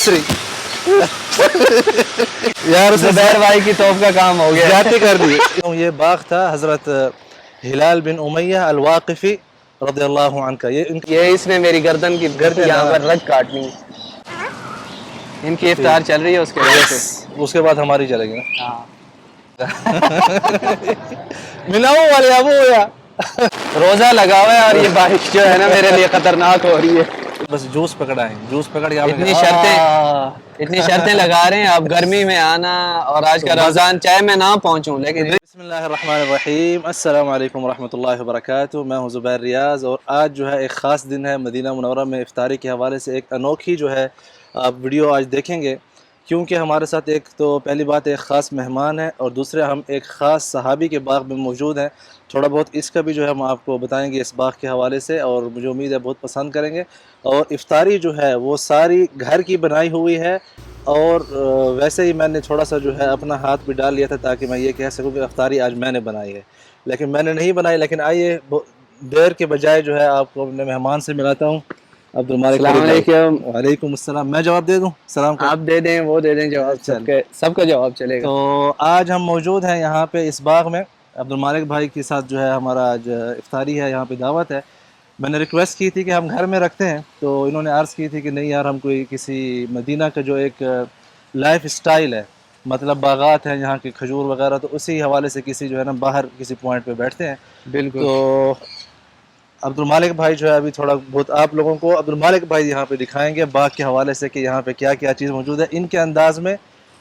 दसरी यार जुबैर भाई की तोप का काम हो गया, जाती कर दी। ये बाग था हजरत हिलाल बिन उमैया अल वाक़िफ़ी रज़ियल्लाहु अन्हु। ये इसने मेरी गर्दन की गर्दन यहाँ पर रग काटनी है। इनकी इफ्तार चल रही है उसके बाद से। उसके बाद हमारी चलेगी ना। हाँ। मिलाओ वाले अब या रोजा लगा हुआ है और ये बारिश जो है ना मेरे लिए खतरनाक हो रही है। बस जूस पकड़ा है, जूस पकड़ के इतनी शर्तें लगा रहे हैं, अब गर्मी में आना और आज का रमजान, चाहे मैं ना पहुंचूं लेकिन। बिस्मिल्लाहिर्रहमानिर्रहीम, अस्सलाम वालेकुम रहमतुल्लाहि व बरकातुहू। मैं हूं ज़ुबैर रियाज़ और आज जो है एक ख़ास दिन है। मदीना मुनव्वरा में इफ्तारी के हवाले से एक अनोखी जो है आप वीडियो आज देखेंगे, क्योंकि हमारे साथ एक तो पहली बात एक ख़ास मेहमान है और दूसरे हम एक ख़ास सहाबी के बाग में मौजूद हैं। थोड़ा बहुत इसका भी जो है हम आपको बताएंगे इस बाग के हवाले से, और मुझे उम्मीद है बहुत पसंद करेंगे। और इफ्तारी जो है वो सारी घर की बनाई हुई है, और वैसे ही मैंने थोड़ा सा जो है अपना हाथ भी डाल लिया था ताकि मैं ये कह सकूं कि इफ्तारी आज मैंने बनाई है, लेकिन मैंने नहीं बनाई। लेकिन आइए देर के बजाय जो है आपको अपने मेहमान से मिलाता हूँ। अब्दुल मालिक, वालेकुम अस्सलाम। मैं जवाब दे दूँ सलाम का? आप दे दें, वो दे दें जवाब, सबका जवाब चलेगा। तो आज हम मौजूद हैं यहाँ पे इस बाग में अब्दुल मालिक भाई के साथ, जो है हमारा आज इफ्तारी है, यहाँ पे दावत है। मैंने रिक्वेस्ट की थी कि हम घर में रखते हैं, तो इन्होंने अर्ज़ की थी कि नहीं यार, हम कोई किसी मदीना का जो एक लाइफ स्टाइल है, मतलब बागात हैं यहाँ के, खजूर वगैरह, तो उसी हवाले से किसी जो है ना बाहर किसी पॉइंट पे बैठते हैं। बिल्कुल। तो अब्दुल मालिक भाई जो है अभी थोड़ा बहुत आप लोगों को अब्दुल मालिक भाई यहाँ पे दिखाएंगे बाग के हवाले से कि यहाँ पे क्या क्या चीज़ मौजूद है। इनके अंदाज़ में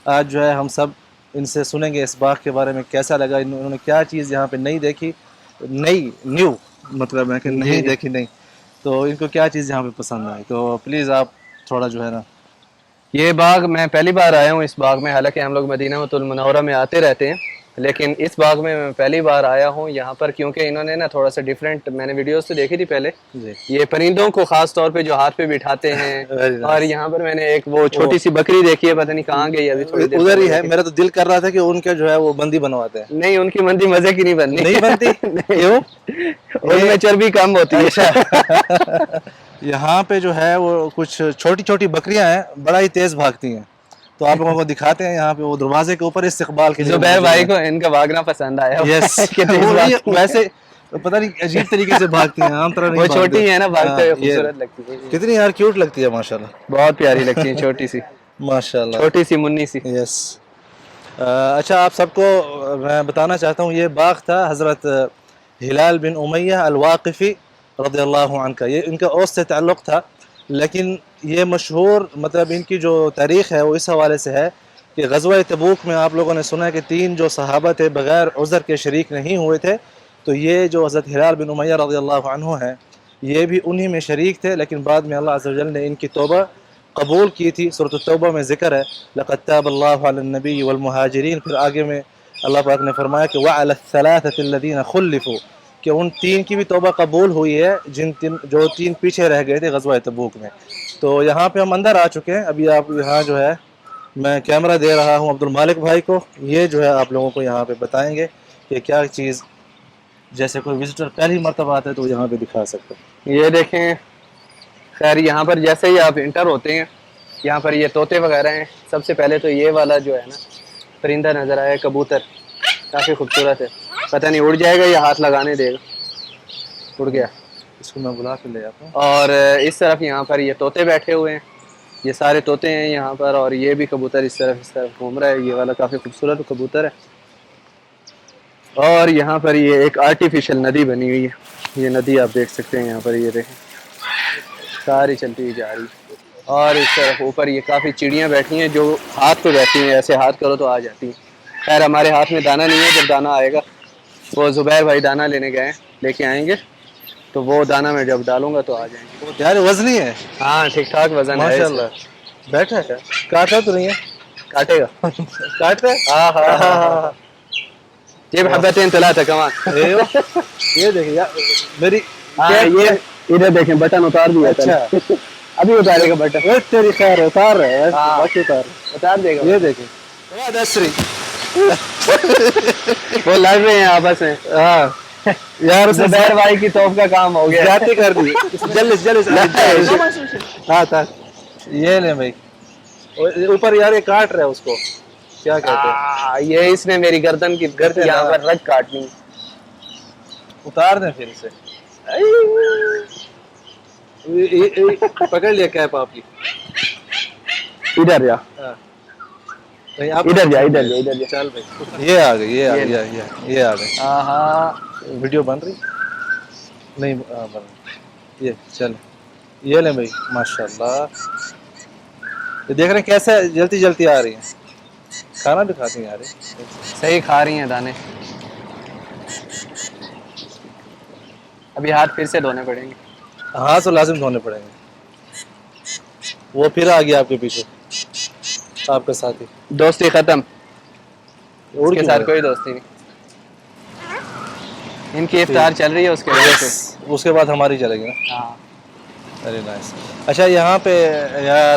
आज जो है हम सब इनसे सुनेंगे इस बाग के बारे में, कैसा लगा, इन्होंने क्या चीज़ यहाँ पे नहीं देखी, न्यू मतलब है कि नहीं देखी, नहीं, तो इनको क्या चीज़ यहाँ पे पसंद आई। तो प्लीज़ आप थोड़ा जो है ना। ये बाग मैं पहली बार आया हूँ इस बाग में, हालांकि हम लोग मदीना मुनव्वरा में आते रहते हैं, लेकिन इस बाग में मैं पहली बार आया हूँ यहाँ पर, क्योंकि इन्होंने ना थोड़ा सा डिफरेंट, मैंने वीडियोस तो देखी थी पहले, ये परिंदों को खास तौर पे जो हाथ पे बिठाते हैं और यहाँ पर मैंने एक वो छोटी सी बकरी देखी है, पता नहीं कहाँ गई अभी, थोड़ी देर उधर ही है। मेरा तो दिल कर रहा था कि उनके जो है वो बंदी बनवाते हैं। नहीं, उनकी मंदी मजे की नहीं बनती, नहीं बनती क्यों? उनमें चर्बी कम होती है। यहाँ पे जो है वो कुछ छोटी छोटी बकरियां हैं, बड़ा ही तेज भागती हैं, तो आप लोगों को दिखाते हैं। यहाँ पे वो दरवाजे के ऊपर इस्तकबाल के लिए जुबैर भाई को इनका भागना पसंद आया। यस वैसे पता नहीं अजीब तरीके से भागती हैं, आम तरह नहीं। वो छोटी है ना, भागते हुए खूबसूरत लगती है, कितनी यार क्यूट लगती है, माशाल्लाह, बहुत प्यारी लगती है, छोटी सी, माशाल्लाह, छोटी सी मुन्नी सी। यस। अच्छा, आप सबको मैं बताना चाहता हूँ ये बाग था हज़रत हिलाल बिन उमैया अल वाक़िफ़ी रज़ियल्लाहु अन्हु। ये इनका औस से ताल्लुक़ था, लेकिन ये मशहूर मतलब इनकी जो तारीख़ है वो इस हवाले से है कि ग़ज़वा तबूक में आप लोगों ने सुना है कि 3 जो सहाबा थे बग़ैर उज़र के शरीक नहीं हुए थे, तो ये जो हज़रत हिलाल बिन उमैया रज़ियल्लाहु अन्हु हैं, ये भी उन्हीं में शरीक थे। लेकिन बाद में अल्लाह अज़्ज़ व जल ने इनकी तौबा कबूल की थी। सूरत तौबा में ज़िक्र है लक़द ताबल्लाहु अलन नबी वल मुहाजिरीन, फिर आगे में अल्लाह पाक ने फरमाया कि वअलस्सलासतिल्लज़ीना खुल्लिफ़ू, कि उन 3 की भी तौबा कबूल हुई है जो 3 पीछे रह गए थे ग़ज़वा तबूक में। तो यहाँ पे हम अंदर आ चुके हैं। अभी आप यहाँ जो है मैं कैमरा दे रहा हूँ अब्दुल मालिक भाई को, ये जो है आप लोगों को यहाँ पे बताएंगे कि क्या चीज़, जैसे कोई विजिटर पहली मरतबा आता है तो यहाँ पे दिखा सकते हैं। ये देखें, खैर यहाँ पर जैसे ही आप इंटर होते हैं, यहाँ पर ये तोते वगैरह हैं। सबसे पहले तो ये वाला जो है ना परिंदा नज़र आया, कबूतर, काफ़ी खूबसूरत है, पता नहीं उड़ जाएगा या हाथ लगाने देगा, उड़ गया, इसको मैं बुला के ले आता हूँ। और इस तरफ यहाँ पर ये तोते बैठे हुए हैं, ये सारे तोते हैं यहाँ पर, और ये भी कबूतर इस तरफ घूम रहा है, ये वाला काफ़ी खूबसूरत कबूतर है। और यहाँ पर ये एक आर्टिफिशियल नदी बनी हुई है, ये नदी आप देख सकते हैं यहाँ पर, ये देखें सारी चलती हुई जा रही है। और इस तरफ ऊपर ये काफ़ी चिड़ियाँ बैठी हैं जो हाथ पे बैठी हैं, ऐसे हाथ करो तो आ जाती हैं। खैर हमारे हाथ में दाना नहीं है, जब दाना आएगा, वो ज़ुबैर भाई दाना लेने गए, लेके आएंगे, तो वो दाना मैं जब डालूंगा तो आ जाएंगे। यार वजनी है? हाँ, ठीक ठाक वजन है माशाल्लाह। बैठा है, काटा तो नहीं है? काटेगा। काट रहा है? हाँ हाँ। ये हब्बतें तला था कमान। ये देखिए यार मेरी, ये इधर देखें, बटन उतार दिया। अच्छा, अभी उतारेगा बटन। तेरी खैर उतार रहे हैं, बाकी उतार देगा। ये देखें दसरी वो लड़ रहे हैं आपस में। हाँ यार, जुबैर भाई की तोप का काम हो गया, जाती कर दी। जल्दी हाँ था, ये ले भाई, ऊपर यार ये काट रहा है उसको, क्या कहते हैं? ये इसने मेरी गर्दन की गर्दन, यहाँ हाँ। पर रग काटनी। उतार दें फिर इसे। पकड़ लिया कैप आपकी। इधर जा, हाँ। नहीं आप इधर जा, इधर जा, इधर जा। चल भाई, ये आ गई, ये आ गई, ये आ गई। हाँ वीडियो बन रही नहीं? हाँ, बन रही। ये चल, ये ले भाई, माशाल्लाह। ये देख रहे हैं कैसे जल्दी जल्दी आ रही है, खाना भी खाती हैं यार ये। सही खा रही हैं दाने। अभी हाथ फिर से धोने पड़ेंगे। हाँ तो लाजिम धोने पड़ेंगे। वो फिर आ गया आपके पीछे, आपका साथी। दोस्ती खत्म, उड़ उसके क्यों साथ गया? कोई दोस्ती नहीं। इनकी इफ्तार चल रही है उसके वजह से। उसके बाद हमारी चलेगी ना। हाँ वेरी नाइस। अच्छा यहाँ पे या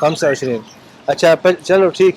25। अच्छा चलो ठीक،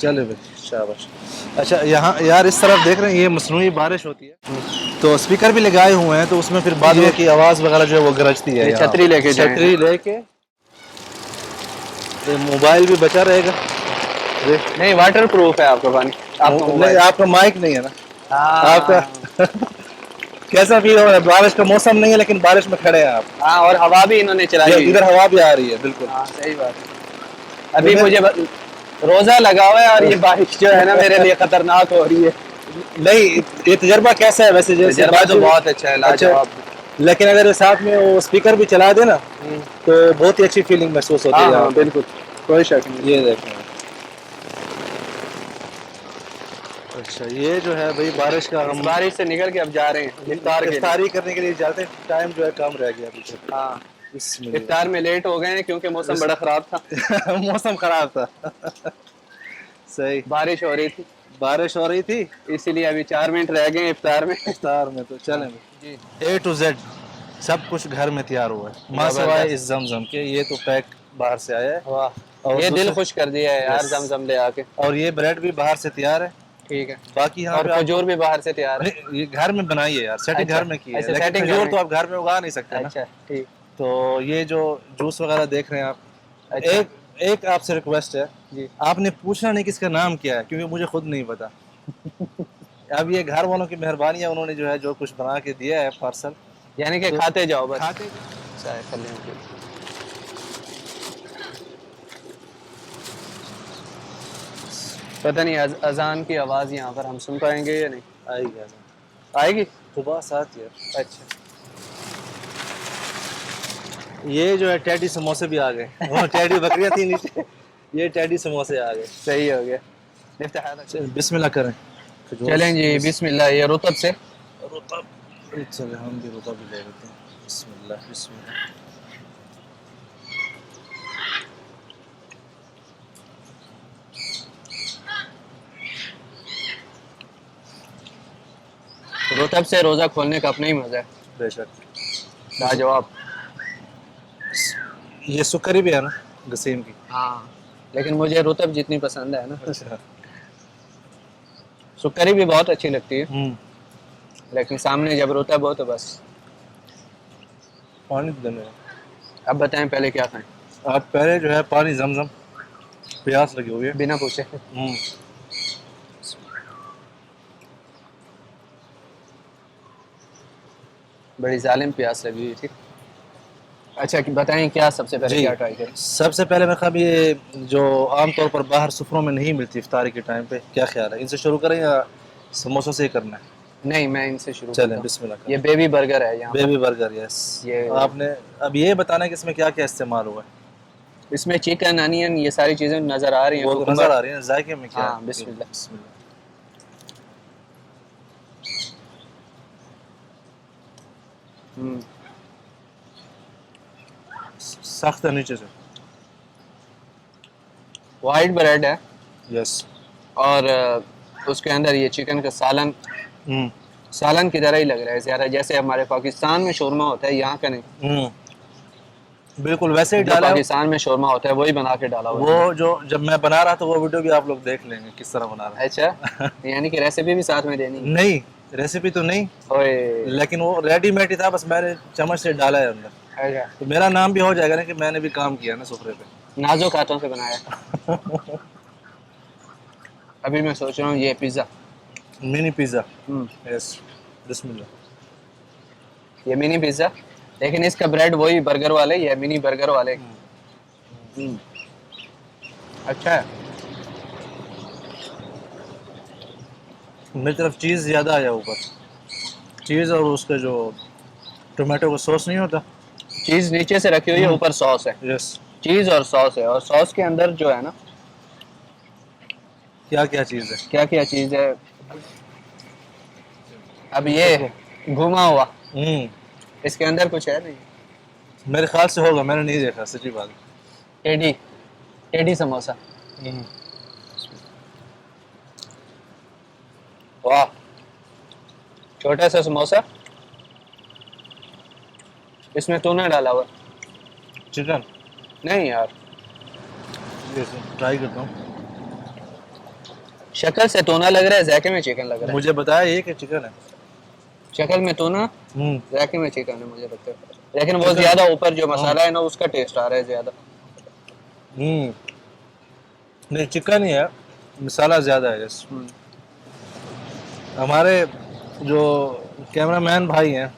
चलो भाई शाबाश। अच्छा यहाँ यार इस तरफ देख रहे हैं, ये मसनूई बारिश होती है तो स्पीकर भी लगाए हुए हैं, तो उसमें फिर बादलों की आवाज़ वगैरह जो है वो गरजती है। ये यहाँ छतरी लेके जाएं। छतरी लेके ये मोबाइल भी बचा रहेगा। नहीं वाटर प्रूफ है आपका पानी, आपका नहीं, मोबाइल। आपका माइक नहीं है ना आपका। हाँ कैसा फील हो रहा है? बारिश का मौसम नहीं है लेकिन बारिश में खड़े हैं आप। हाँ, और हवा भी इन्होंने चलाई हुई है। इधर हवा भी आ रही है बिल्कुल। हाँ सही बात है। अभी मुझे रोजा लगा हुआ है और ये बारिश जो है ना मेरे लिए खतरनाक हो रही है। नहीं, ये तजर्बा कैसा है वैसे? जैसे तजर्बा तो बहुत अच्छा है, लाजवाब। लेकिन अगर साथ में वो स्पीकर भी चला दे ना तो बहुत ही अच्छी फीलिंग महसूस होती है। हाँ बिल्कुल, कोई शक नहीं। ये देखें। अच्छा ये जो है भाई बारिश का, हम बारिश से निकल के अब जा रहे हैं इफ्तार के लिए। इफ्तारी करने के लिए जाते हैं, टाइम जो है कम रह गया पीछे। हाँ बिस्मिल्लाह। इफ्तार में लेट हो गए हैं क्योंकि मौसम बड़ा खराब था। मौसम खराब था। सही, बारिश हो रही थी, बारिश हो रही थी इसीलिए अभी 4 मिनट रह गए हैं इफ्तार में। इफ्तार में। तो चलें जी, A to Z सब कुछ घर में तैयार हुआ है, माँ सिवाय इस जमजम के। ये तो पैक बाहर से आया है। वाह और ये दिल दूसरा- खुश कर दिया है यार, Yes. जमजम ले आके। और ये ब्रेड भी बाहर से तैयार है। ठीक है, बाकी यहाँ और पे खजूर भी बाहर से तैयार है। नहीं, ये घर में बनाई है यार, सेटिंग अच्छा, घर में की है। अच्छा, लेकिन setting घर खजूर में। तो आप घर में उगा नहीं सकते ना। अच्छा ठीक। तो ये जो जूस वगैरह देख रहे हैं आप, अच्छा एक आपसे रिक्वेस्ट है, जी, आपने पूछना नहीं किसका नाम क्या है, क्योंकि मुझे खुद नहीं पता। अब ये घर वालों की मेहरबानी है, उन्होंने जो है जो कुछ बना के दिया है पार्सल, यानी कि तो खाते जाओ बस। खाते चाय फलियों की। पता नहीं अजान की आवाज़ यहाँ पर हम सुन पाएंगे या नहीं। आएगा। आएगी। सुबह 7 यार। अच्छा ये जो है टेडी समोसे भी आ गए। वो टेडी बकरियां थी नीचे, ये टेडी समोसे आ गए। सही हो गया। चल बिस्मिल्लाह करें। चलें जी, बिस्मिल्लाह। ये रुतब से रुतब, चले हम भी रुतब भी ले लेते हैं। बिस्मिल्लाह बिस्मिल्लाह। रुतब से रोज़ा खोलने का अपना ही मज़ा है। बेशक। लाजवाब। ये सुकरी भी है ना गसीम की। हाँ लेकिन मुझे रुतब जितनी पसंद है ना, अच्छा। सुकरी भी बहुत अच्छी लगती है, लेकिन सामने जब रुतब हो तो बस। पानी देने। अब बताएं पहले क्या खाएं, आप पहले जो है पानी जमजम, प्यास लगी हुई है। बिना पूछे। बड़ी जालिम प्यास लगी हुई थी। अच्छा कि बताएं क्या सबसे पहले क्या ट्राई करें। सबसे पहले मैं ख़ब ये जो आमतौर पर बाहर सुफरों में नहीं मिलती इफ्तारी के टाइम पे, क्या ख्याल है, इनसे शुरू करें या समोसों से ही करना है? नहीं मैं इनसे शुरू चलें करता हूं। बिस्मिल्लाह। ये बेबी बर्गर है यहाँ बेबी बर्गर, यस। ये आपने अब ये बताना है कि इसमें क्या क्या इस्तेमाल हुआ है। इसमें चिकन, अनियन, ये सारी चीज़ें नज़र आ रही हैं। वो कुकुम्बर। नजर आ रही है, जायके में क्या हाँ, है? बिस्मिल्लाह। बिस्मिल्लाह। सख्त है नीचे से। वाइट ब्रेड है यस। और उसके अंदर ये चिकन का सालन, सालन की तरह ही लग रहा है ज़्यादा, जैसे हमारे पाकिस्तान में शोरमा होता है, यहाँ का नहीं। बिल्कुल वैसे ही जो डाला है। पाकिस्तान में शोरमा होता है वही बना के डाला हुआ है। वो जो जब मैं बना रहा था वो वीडियो भी आप लोग देख लेंगे किस तरह बना रहा अच्छा, यानी कि रेसिपी भी साथ में देनी है। है। नहीं, रेसिपी तो नहीं, ओए, लेकिन वो रेडीमेड ही था, बस मैंने चम्मच से डाला है अंदर, अच्छा, तो मेरा नाम भी हो जाएगा ना कि मैंने भी काम किया ना सुफरे पे। नाजुक हाथों से बनाया। अभी मैं सोच रहा हूँ ये पिज़्ज़ा, मिनी पिज़्ज़ा, हम्म, यस, बिस्मिल्लाह। ये मिनी पिज़्ज़ा, लेकिन इसका ब्रेड वही बर्गर वाले, ये मिनी बर्गर वाले। हम्म, अच्छा है। मेरी तरफ चीज़ ज़्यादा आया ऊपर, चीज़ और उसका जो टोमेटो का सॉस नहीं होता। चीज़ नीचे से रखी हुई है, ऊपर सॉस है। यस। चीज़ और सॉस है, और सॉस के अंदर जो है ना, क्या क्या चीज़ है? क्या क्या चीज़ है। अब ये घुमा हुआ, इसके अंदर कुछ है नहीं। मेरे ख्याल से होगा, मैंने नहीं देखा, सच्ची बात है। टेढ़ी टेढ़ी समोसा, वाह, छोटा सा समोसा, इसमें टूना डाला हुआ। चिकन, नहीं यार, ये ट्राई करता हूँ। शक्ल से टूना लग रहा है, जायके में चिकन लग रहा है। मुझे बताया ये कि चिकन है। शक्ल में टूना, हम्म, जायके में चिकन है मुझे लगता है, लेकिन वो ज्यादा ऊपर जो मसाला है ना उसका टेस्ट आ रहा है ज्यादा। नहीं चिकन ही है, मसाला ज़्यादा है। यस। हमारे जो कैमरामैन भाई हैं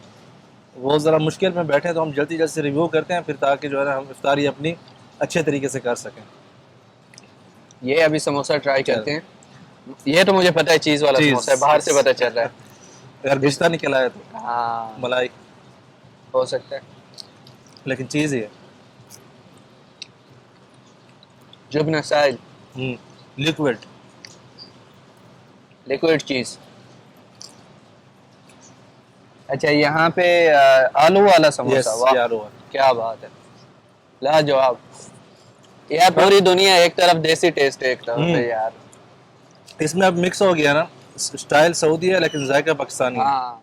वो ज़रा मुश्किल में बैठे हैं, तो हम जल्दी जल्दी से रिव्यू करते हैं फिर, ताकि जो है ना हम इफ्तारी अपनी अच्छे तरीके से कर सकें। ये अभी समोसा ट्राई करते हैं। ये तो मुझे पता है चीज वाला चीज़, समोसा है, बाहर से पता चल रहा है। अगर बिस्ता निकल आया तो हाँ, मलाई, हो सकता है। लेकिन चीज़ ही है। जुबना साइल, लिक्विड। लिक्विड चीज। अच्छा, यहाँ पे आलू वाला समोसा, यस, वाह यार हुआ। क्या बात है, लाजवाब। यार पूरी दुनिया एक तरफ देसी टेस्ट है, एक तरफ है यार। इसमें अब मिक्स हो गया ना, स्टाइल सऊदी है लेकिन जायका पाकिस्तानी है। हाँ,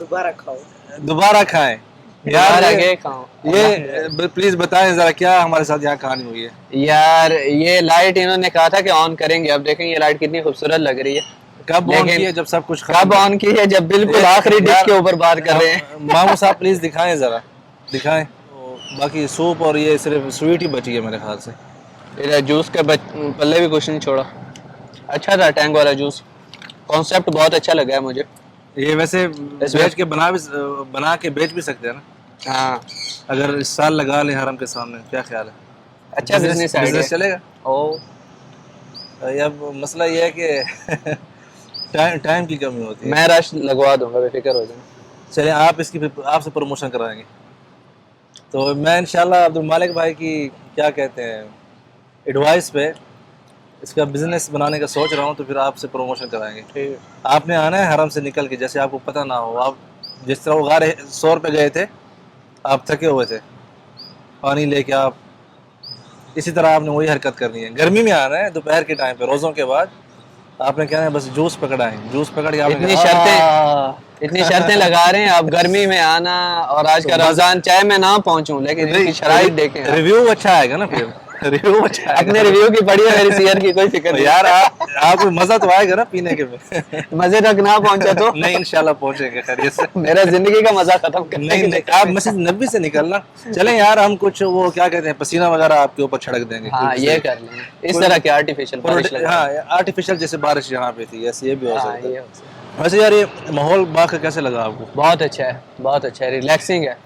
दोबारा खाओ। दोबारा खाएं यार यार। आगे खाओ। ये प्लीज बताएं जरा क्या हमारे साथ यहाँ कहानी हुई है। यार ये लाइट इन्होंने कहा था कि ऑन करेंगे, अब देखें ये लाइट कितनी खूबसूरत लग रही है। कब ऑन लेकिन की है? जब सब कुछ कब ऑन की है? जब बिल्कुल आखिरी डिश के ऊपर बात कर रहे हैं। मामू साहब प्लीज दिखाएं जरा, दिखाएं। बाकी सूप और ये सिर्फ स्वीट ही बची है मेरे ख्याल से। इधर जूस के पल्ले भी कुछ नहीं छोड़ा। अच्छा था टैंग वाला जूस, कॉन्सेप्ट बहुत अच्छा लगा है मुझे। ये वैसे बेच के बना के बेच भी सकते हैं ना, हाँ, अगर इस साल लगा लें हरम के सामने, क्या ख्याल है? अच्छा बिजनेस आइडिया चलेगा। ओ। अब मसला ये है कि टाइम की कमी होती है। मैं रश लगवा दूंगा, बेफिक्र हो जाना। चलिए आप आपसे प्रमोशन कराएंगे, तो मैं इंशाल्लाह अब्दुल मालिक भाई की क्या कहते हैं एडवाइस पे इसका बिजनेस बनाने का सोच रहा हूँ, तो फिर आपसे प्रमोशन कराएंगे। ठीक, आपने आना है हरम से निकल के, जैसे आपको पता ना हो, आप जिस तरह वो गारे 100 रुपये गए थे, आप थके हुए थे, पानी लेके आप इसी तरह आपने वही हरकत करनी है। गर्मी में आना है, दोपहर के टाइम पे रोज़ों के बाद आपने कहना है बस जूस पकड़ाएं, जूस पकड़ के आपने इतनी शर्तें लगा रहे हैं आप, गर्मी में आना, और आज का रमजान, चाहे मैं ना पहुंचूं लेकिन इनकी शराइत देखें। रिव्यू अच्छा आएगा ना फिर। रिव्यू अच्छा आएगा। अपने रिव्यू की पढ़ी है, मेरी सीयर की कोई फिक्र नहीं। यार आपको मजा तो आएगा ना पीने के में। मजे तक ना पहुंचा तो नहीं इंशाल्लाह पहुंचेंगे खैरियत से। मेरा जिंदगी का मजा खत्म करने नहीं की नहीं, चक्कर आप में। मस्जिद नबी से निकलना। चलें यार, हम कुछ वो क्या कहते हैं पसीना वगैरह आपके ऊपर छिड़क देंगे। हाँ, ये कर लेंगे इस तरह की आर्टिफिशियल बारिश लगा। हाँ, आर्टिफिशियल जैसे बारिश यहाँ पे थी, ऐसे ये भी हो हाँ, सकता ये है। हो सकता है। वैसे यार ये माहौल बाग का कैसे लगा आपको? बहुत अच्छा है, बहुत अच्छा है, रिलैक्सिंग है।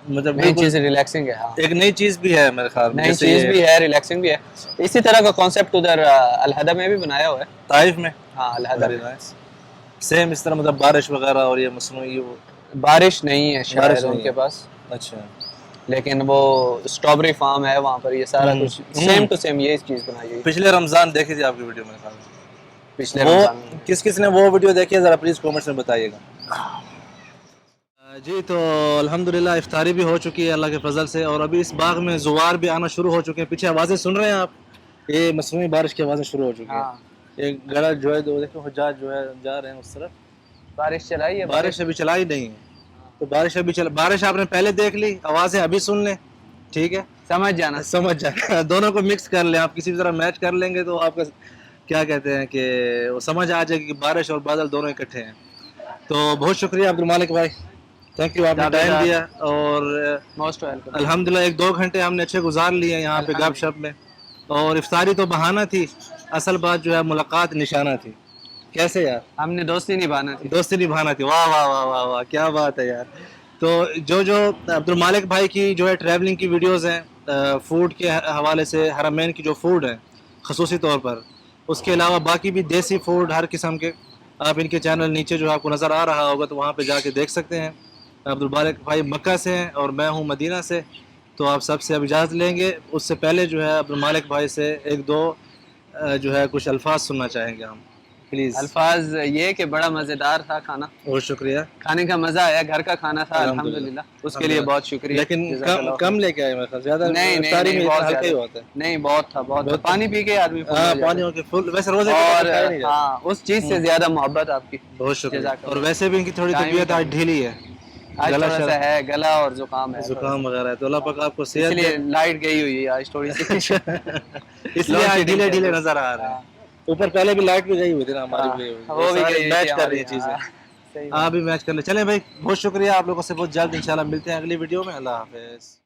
मतलब नई बिल्कुल चीज रिलैक्सिंग है। हाँ, एक नई चीज भी है मेरे ख्याल में, नई जैसे चीज ये भी है, रिलैक्सिंग भी है। इसी तरह का कॉन्सेप्ट उधर अलहदा में भी बनाया हुआ है। ताइफ में। हाँ, अलहदा वेरी में नाइस। सेम इस तरह मतलब बारिश वगैरह और ये मसनूई वो। बारिश नहीं है शायद बारिश नहीं उनके है। पास, अच्छा। लेकिन वो स्ट्रॉबेरी फार्म है वहाँ पर, ये सारा कुछ सेम टू सेम ये चीज बनाई हुई है। पिछले रमजान देखी थी आपकी वीडियो मेरे ख्याल में। पिछले वो रमजान में। किस किस ने वो वीडियो देखी है जरा प्लीज कमेंट्स में बताइएगा। जी तो अल्हम्दुलिल्लाह इफ्तारी भी हो चुकी है अल्लाह के फजल से, और अभी इस बाग में जुवार भी आना शुरू हो चुके हैं। पीछे आवाज़ें सुन रहे हैं आप, ये मसनूई बारिश की आवाज़ें शुरू हो चुकी है। हाँ एक गड़ा जो है, दो देखो हुज्जाज जो है जा रहे हैं उस तरफ। बारिश चलाई है, बारिश अभी चलाई नहीं है, तो बारिश आपने पहले देख ली, आवाज़ें अभी सुन लें, ठीक है, समझ जाना। समझ जाना। दोनों को मिक्स कर लें, आप किसी भी तरह मैच कर लेंगे तो आपका क्या कहते हैं कि वो समझ आ जाएगी कि बारिश और बादल दोनों इकट्ठे हैं। तो बहुत शुक्रिया अब्दुल मालिक भाई, थैंक यू, आपने टाइम जावेद दिया। और मोस्ट वेलकम। अल्हम्दुलिल्लाह 1-2 घंटे हमने अच्छे गुजार लिए यहाँ पे गपशप में। और इफ्तारी तो बहाना थी, असल बात जो है मुलाकात निशाना थी। कैसे यार, हमने दोस्ती निभाना थी। दोस्ती निभाना थी, वाह वाह वाह वाह वाह, क्या बात है यार। तो जो जो अब्दुल मालिक भाई की जो है ट्रैवलिंग की वीडियोस हैं, फूड के हवाले से, हरमैन की जो फूड है खसूसी तौर पर, उसके अलावा बाकी भी देसी फूड हर किस्म के, आप इनके चैनल नीचे जो आपको नज़र आ रहा होगा तो वहाँ पे जाके देख सकते हैं। अब्दुल मालिक भाई मक्का से हैं और मैं हूँ मदीना से, तो आप सबसे अब इजाज़त लेंगे। उससे पहले जो है अब्दुल मालिक भाई से 1-2 जो है कुछ अल्फाज सुनना चाहेंगे हम, प्लीज़। अल्फाज ये कि बड़ा मज़ेदार था खाना, बहुत शुक्रिया। खाने का मज़ा आया, घर का खाना था अल्हम्दुलिल्लाह, उसके लिए बहुत शुक्रिया। लेकिन जज़ाकल्लाह कम लेके आए, मतलब ज़्यादा नहीं इफ्तारी में बहुत इतना हल्का ही ज़्यादा होता है। नहीं, बहुत था, बहुत था। पानी पी के आदमी फुल हाँ, हो जाता पानी है। हो के फुल, वैसे रोजे का और तो खाया नहीं जाता। हाँ, उस चीज़ से ज़्यादा मोहब्बत आपकी। बहुत शुक्रिया। जज़ाकल्लाह। और वैसे भी इनकी थोड़ी टाइम तबीयत आज टाइम। ढीली है, आज गला थोड़ा सा है, गला और जुकाम है, जुकाम वगैरह है, तो अल्लाह पाक आपको सेहत इसलिए दे। लाइट गई हुई है आज थोड़ी सी। इसलिए आज shedding ढीले चल ढीले रही है। नजर आ रहे हाँ, हैं। ऊपर पहले भी लाइट भी गई हुई थी ना, हमारी हाँ, भी गई हुई थी, वो भी सारे गई हुई मैच थी कर रही है हमारी, हाँ, चीजें। सही बात। आप भी मैच कर ले। चलें भाई, बहुत शुक्रिया आप लोगों से, बहुत जल्द इंशाल्लाह मिलते हैं अगली वीडियो में। अल्लाह हाफिज।